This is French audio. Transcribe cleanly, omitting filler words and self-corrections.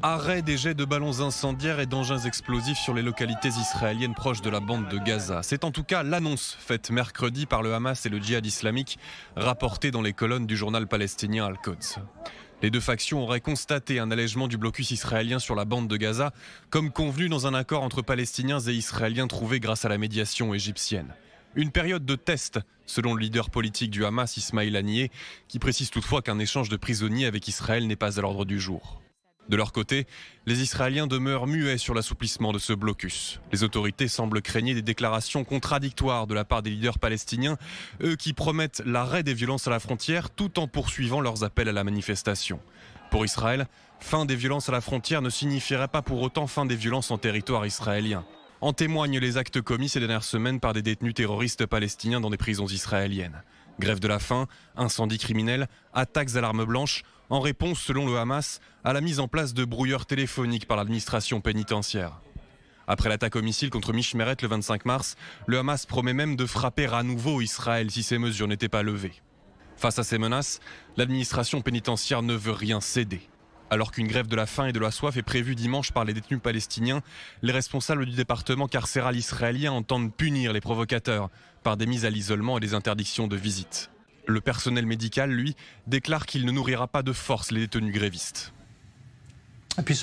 Arrêt des jets de ballons incendiaires et d'engins explosifs sur les localités israéliennes proches de la bande de Gaza. C'est en tout cas l'annonce faite mercredi par le Hamas et le djihad islamique, rapportée dans les colonnes du journal palestinien Al-Quds. Les deux factions auraient constaté un allègement du blocus israélien sur la bande de Gaza, comme convenu dans un accord entre Palestiniens et Israéliens trouvé grâce à la médiation égyptienne. Une période de test, selon le leader politique du Hamas, Ismail Haniyeh, qui précise toutefois qu'un échange de prisonniers avec Israël n'est pas à l'ordre du jour. De leur côté, les Israéliens demeurent muets sur l'assouplissement de ce blocus. Les autorités semblent craigner des déclarations contradictoires de la part des leaders palestiniens, eux qui promettent l'arrêt des violences à la frontière tout en poursuivant leurs appels à la manifestation. Pour Israël, fin des violences à la frontière ne signifierait pas pour autant fin des violences en territoire israélien. En témoignent les actes commis ces dernières semaines par des détenus terroristes palestiniens dans des prisons israéliennes. Grève de la faim, incendies criminels, attaques à l'arme blanche, en réponse, selon le Hamas, à la mise en place de brouilleurs téléphoniques par l'administration pénitentiaire. Après l'attaque au missile contre Mishmeret le 25 mars, le Hamas promet même de frapper à nouveau Israël si ces mesures n'étaient pas levées. Face à ces menaces, l'administration pénitentiaire ne veut rien céder. Alors qu'une grève de la faim et de la soif est prévue dimanche par les détenus palestiniens, les responsables du département carcéral israélien entendent punir les provocateurs par des mises à l'isolement et des interdictions de visite. Le personnel médical, lui, déclare qu'il ne nourrira pas de force les détenus grévistes. Et puis